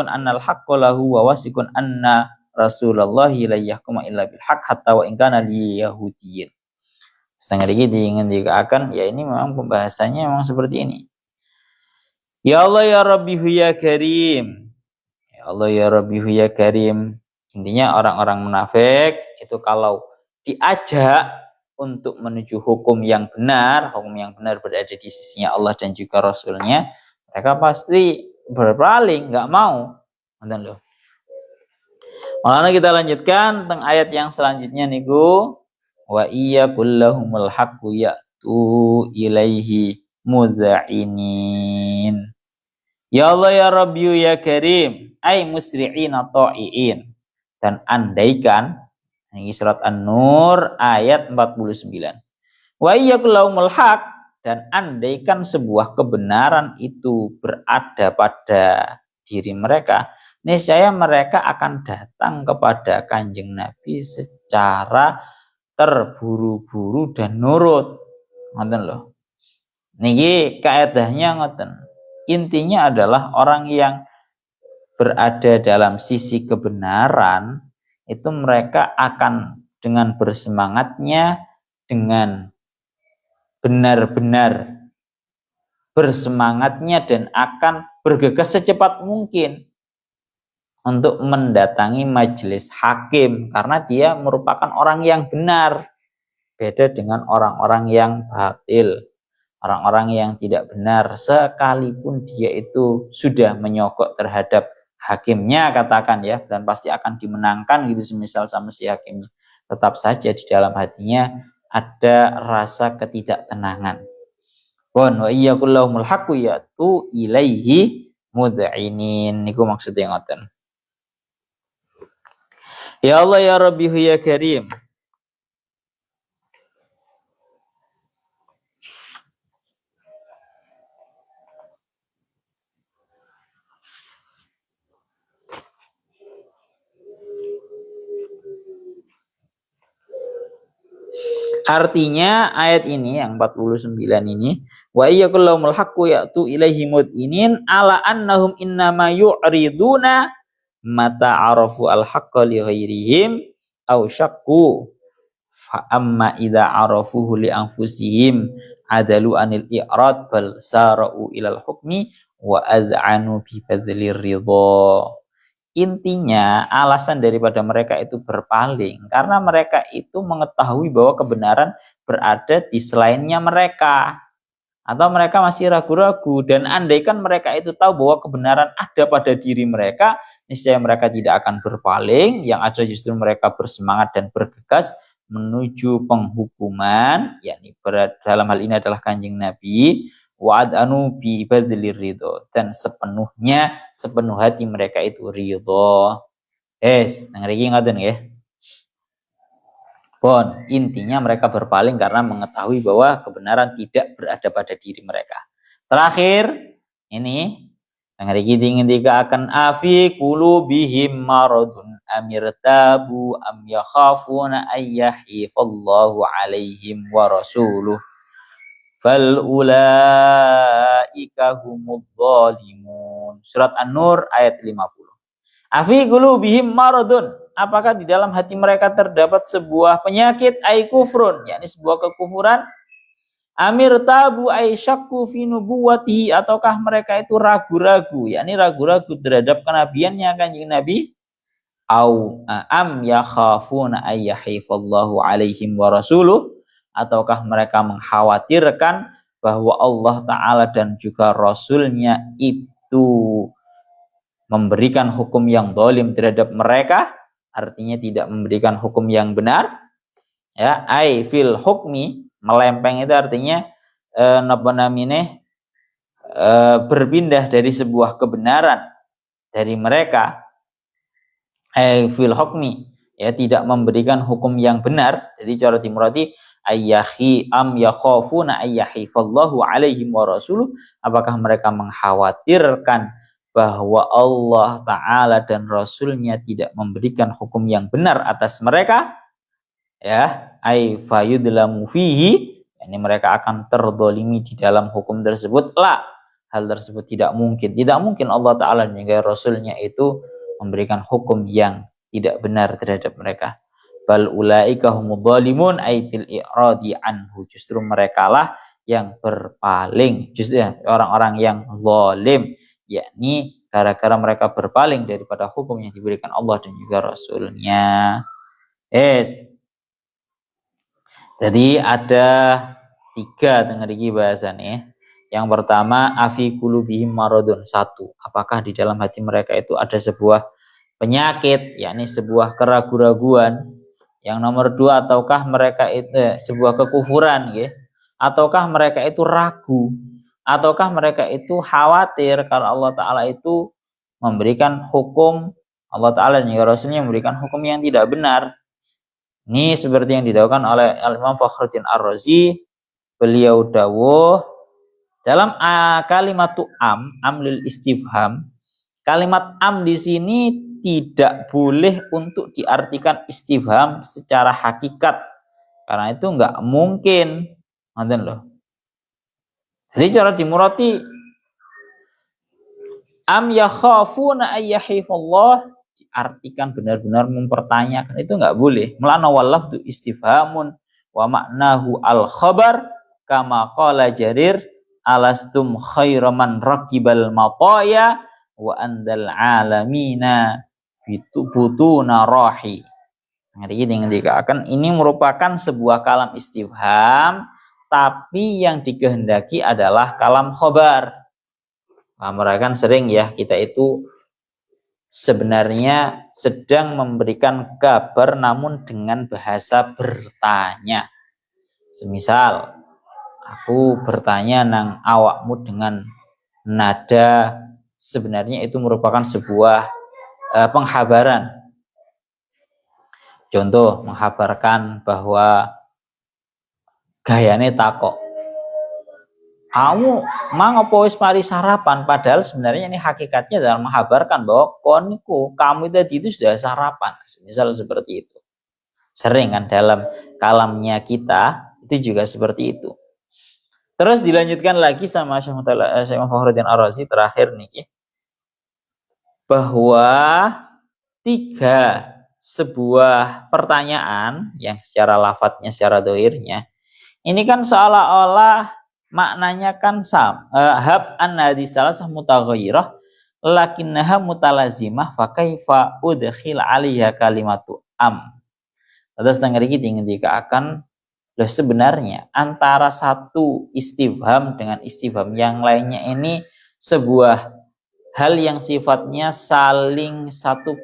annal haqqa lahu wa wasiqun anna rasulullahi la yahkuma illa bil haqq hatta wa in kana li yahudiyyin. Setengah dikit ingin dikatakan ya ini memang pembahasannya memang seperti ini. Ya Allah ya Rabbihu ya Karim. Ya Allah ya Rabbihu ya Karim. Intinya orang-orang munafik itu kalau diajak untuk menuju hukum yang benar berada di sisinya Allah dan juga Rasulnya, mereka pasti berpaling, nggak mau. Malah kita lanjutkan tentang ayat yang selanjutnya niku, wa iyyakul lahumul haqqu ya'tu ilaihi mudha'inin. Ya Allah ya Rabbi ya Karim, ay musri'ina ta'i'in. Dan andaikan, ini surat An-Nur ayat 49. Wa iyyakul lahumul haq, dan andaikan sebuah kebenaran itu berada pada diri mereka, niscaya mereka akan datang kepada Kanjeng Nabi secara terburu-buru dan nurut. Ngoten loh. Niki kaedahnya ngoten. Intinya adalah orang yang berada dalam sisi kebenaran itu mereka akan dengan bersemangatnya, dengan benar-benar bersemangatnya dan akan bergegas secepat mungkin untuk mendatangi majelis hakim karena dia merupakan orang yang benar. Beda dengan orang-orang yang batil. Orang-orang yang tidak benar sekalipun dia itu sudah menyogok terhadap hakimnya katakan ya, dan pasti akan dimenangkan gitu semisal sama si hakimnya, tetap saja di dalam hatinya ada rasa ketidaktenangan. Wa iyyakul lahumul haqqu yatu ilaihi mud'inin. Niku maksudnya ngoten. Ya Allah ya Rabbi ya Karim. Artinya ayat ini yang 49 ini, wa iyyakul lahumul haqqu ya'tu ilaihi mud'inin ala annahum innama yu'riduna mata arafu al-haqqa li ghairihim aw syakku fa amma idza arafuhu li anfusihim adalu anil i'rad bal sara'u ilal hukmi wa ad'anu bi badlir ridha. Intinya alasan daripada mereka itu berpaling karena mereka itu mengetahui bahwa kebenaran berada di selainnya mereka, atau mereka masih ragu-ragu, dan andaikan mereka itu tahu bahwa kebenaran ada pada diri mereka, niscaya mereka tidak akan berpaling, yang ada justru mereka bersemangat dan bergegas menuju penghukuman, yakni dalam hal ini adalah Kanjeng Nabi, wa'ad'anu bi badlir ridho, dan sepenuh hati mereka itu ridho. Ngerti ngoten nggih. Pun intinya mereka berpaling karena mengetahui bahwa kebenaran tidak berada pada diri mereka. Terakhir ini ngerti ketika akan afi qulubihim maradun amirtabu am yakhafuna ayyahifallahu alaihim wa rasuluh fal ulaika humudz zalimun. Surat An-Nur ayat 50. Afi qulubihim maradun, apakah di dalam hati mereka terdapat sebuah penyakit, ay kufrun, yakni sebuah kekufuran, amir tabu ay syakku fi nubuwatihi, ataukah mereka itu ragu-ragu, yakni ragu-ragu terhadap kenabiannya Kanjeng Nabi, au am yakhafuna ay yahifallahu alaihim wa rasuluh, ataukah mereka mengkhawatirkan bahwa Allah Ta'ala dan juga Rasulnya itu memberikan hukum yang zalim terhadap mereka, artinya tidak memberikan hukum yang benar, ya, ai fil hukmi, Melempeng itu artinya napa namine berpindah dari sebuah kebenaran dari mereka fil hukmi, ya tidak memberikan hukum yang benar. Jadi cara dimurati ayyahi am yakhafuna ayyahifallahu alaihim wa rasuluh, apakah mereka mengkhawatirkan bahwa Allah Ta'ala dan Rasulnya tidak memberikan hukum yang benar atas mereka, ya ay fayudlamu fihi, ini mereka akan terdolimi di dalam hukum tersebut. La, hal tersebut tidak mungkin Allah Ta'ala dan juga Rasulnya itu memberikan hukum yang tidak benar terhadap mereka. Bal ulaika humudz zalimun ay bil i'radi anhu, justru mereka lah yang berpaling, justru orang-orang yang zalim, yakni gara-gara mereka berpaling daripada hukum yang diberikan Allah dan juga Rasulnya. Jadi ada 3 dengar iki bahasannya. Yang pertama, afi qulubihim maradun, 1. Apakah di dalam hati mereka itu ada sebuah penyakit, yakni sebuah keraguan-raguan. Yang nomor 2, ataukah mereka itu sebuah kekufuran, ya? Ataukah mereka itu ragu? Ataukah mereka itu khawatir kalau Allah Ta'ala itu memberikan hukum, Allah Ta'ala dan Rasulnya memberikan hukum yang tidak benar. Ini seperti yang didawuhkan oleh Al-Imam Fakhruddin Ar-Razi. Beliau dawuh dalam kalimatu amlil istifham, kalimat am di sini tidak boleh untuk diartikan istifham secara hakikat, karena itu enggak mungkin. Ngoten loh. Jadi cara dimurati am yakhafuna ayyahifallah diartikan benar-benar mempertanyakan, itu enggak boleh. Melana wallafdu istifhamun wa maknahu al-khabar kama qala Jarir alastum khairaman raqibal mataya wa andal alamina bitubutuna rahi. Jadi dikatakan ini merupakan sebuah kalam istifham, tapi yang dikehendaki adalah kalam khobar. Nah, mereka kan sering ya, kita itu sebenarnya sedang memberikan kabar namun dengan bahasa bertanya. Semisal aku bertanya nang awakmu dengan nada, sebenarnya itu merupakan sebuah penghabaran. Contoh, menghabarkan bahwa gayane takok, kamu mang apa wis mari sarapan, padahal sebenarnya ini hakikatnya adalah menghabarkan bahwa kamu tadi itu sudah sarapan. Misal seperti itu. Sering kan dalam kalamnya kita itu juga seperti itu. Terus dilanjutkan lagi sama Syekh Fakhruddin Ar-Razi terakhir nih, bahwa 3 sebuah pertanyaan yang secara lafadznya, secara dohirnya, ini kan seolah-olah maknanya kan hab anna di salasah mutaghayyirah lakinnaha mutalazimah fa kaifa udkhil 'alaiha kalimatu am. Terus tengah iki dikatakan loh, sebenarnya antara satu istifham dengan istifham yang lainnya ini sebuah hal yang sifatnya saling satu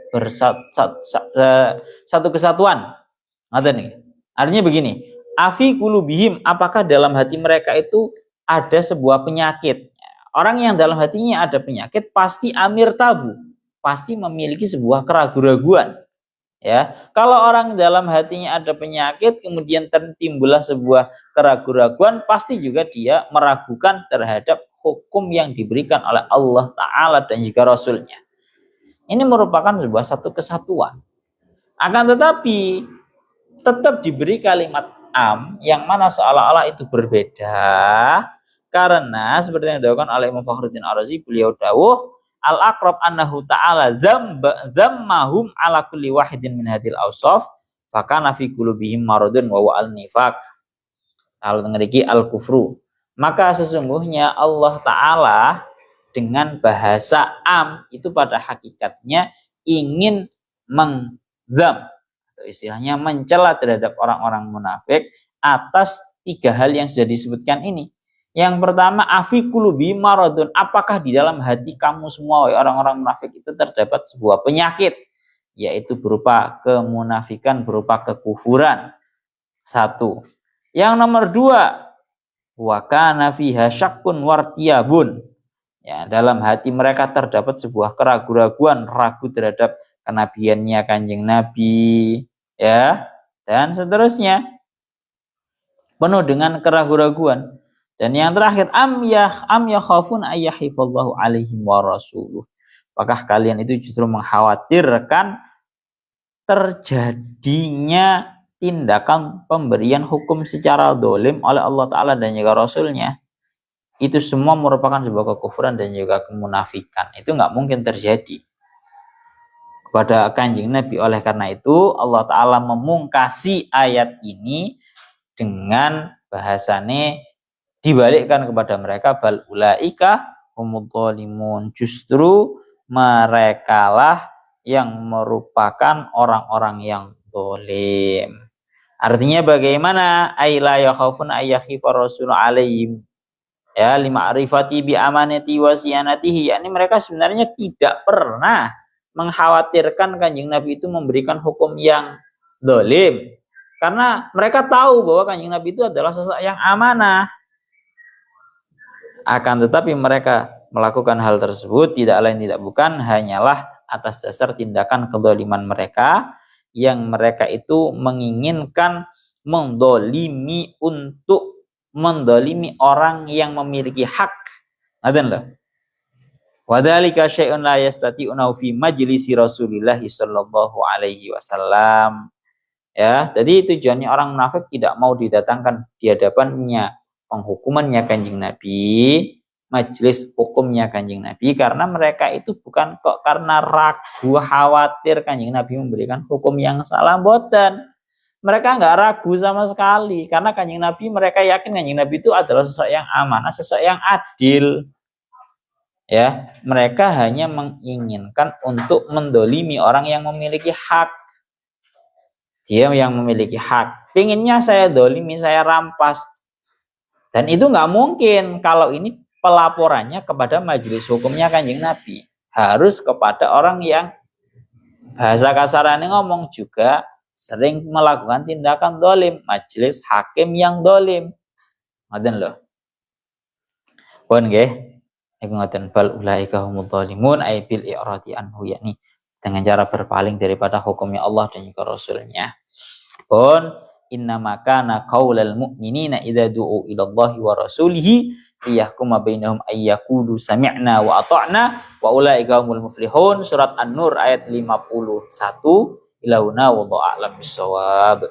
kesatuan. Ada nih. Artinya begini, afi qulubihim, apakah dalam hati mereka itu ada sebuah penyakit? Orang yang dalam hatinya ada penyakit pasti amir tabu, pasti memiliki sebuah keraguan-raguan. Ya, kalau orang dalam hatinya ada penyakit kemudian tertimbullah sebuah keraguan-raguan, pasti juga dia meragukan terhadap hukum yang diberikan oleh Allah Ta'ala dan juga Rasulnya. Ini merupakan sebuah satu kesatuan. Akan tetapi tetap diberi kalimat am yang mana seolah-olah itu berbeda, karena seperti yang dilakukan oleh Imam Fakhruddin Ar-Razi, beliau dawuh al-aqrab annahu ta'ala dhammahum ala kulli wahidin min hadil awsaf fakana fi qulubihim maradun wa al-nifaq al-ngeriki al-kufru. Maka sesungguhnya Allah Ta'ala dengan bahasa am itu pada hakikatnya ingin menggam, atau istilahnya mencela terhadap orang-orang munafik atas 3 hal yang sudah disebutkan ini. Yang pertama, afi qulubi maradun, apakah di dalam hati kamu semua orang-orang munafik itu terdapat sebuah penyakit, yaitu berupa kemunafikan, berupa kekufuran. 1. Yang nomor 2, wa kana fiha syakkun wartiyabun. Ya, dalam hati mereka terdapat sebuah keraguan-raguan, ragu terhadap kenabiannya Kanjeng Nabi, ya, dan seterusnya. Penuh dengan keraguan-raguan. Dan yang terakhir, am yakhafun ayyahifallahu alaihim wa rasuluh. Apakah kalian itu justru mengkhawatirkan terjadinya tindakan pemberian hukum secara dolim oleh Allah Ta'ala dan juga Rasulnya? Itu semua merupakan sebuah kekufuran dan juga kemunafikan. Itu nggak mungkin terjadi kepada Kanjeng Nabi. Oleh karena itu Allah Ta'ala memungkasi ayat ini dengan bahasane dibalikkan kepada mereka, bal ulaika humudz zalimun, justru merekalah yang merupakan orang-orang yang zalim. Artinya bagaimana? Ay la yakhafun ayyakhifa rasul alaihim, ya, lima'rifati bi amanati wa siyanatihi. Yani mereka sebenarnya tidak pernah mengkhawatirkan Kanjeng Nabi itu memberikan hukum yang zalim, karena mereka tahu bahwa Kanjeng Nabi itu adalah sosok yang amanah. Akan tetapi mereka melakukan hal tersebut tidak lain tidak bukan hanyalah atas dasar tindakan kezaliman mereka, yang mereka itu menginginkan mendolimi untuk mendolimi orang yang memiliki hak. Ngaten lho. Wadzalika syai'un la yastati'una fi majlisi Rasulillah sallallahu alaihi wasallam. Ya, jadi tujuannya orang munafik tidak mau didatangkan di hadapannya penghukumannya Kanjeng Nabi, majelis hukumnya Kanjeng Nabi, karena mereka itu bukan kok karena ragu khawatir Kanjeng Nabi memberikan hukum yang salah, mboten. Mereka nggak ragu sama sekali karena Kanjeng Nabi, mereka yakin Kanjeng Nabi itu adalah sosok yang amanah, sosok yang adil. Ya, mereka hanya menginginkan untuk mendolimi orang yang memiliki hak. Dia yang memiliki hak, pinginnya saya dolimi, saya rampas. Dan itu nggak mungkin kalau ini pelaporannya kepada majelis hukumnya Kanjeng Nabi. Harus kepada orang yang bahasa kasarannya ngomong juga sering melakukan tindakan dolim, majelis hakim yang dolim. Ngoten loh. Pun nggih, iku ngoten, bal ulaika humudz zalimun ay bil i'radi anhu, yakni dengan cara berpaling daripada hukumnya Allah dan juga Rasulnya. Pun innama kana qaulal mu'minina idza du'u ila Allahi wa rasulihi liyahkuma bainahum ay yaqulu sami'na wa ata'na wa ulaika humul muflihun. Surat An-Nur ayat 51. Ilahuna wallahu a'lam bissawab.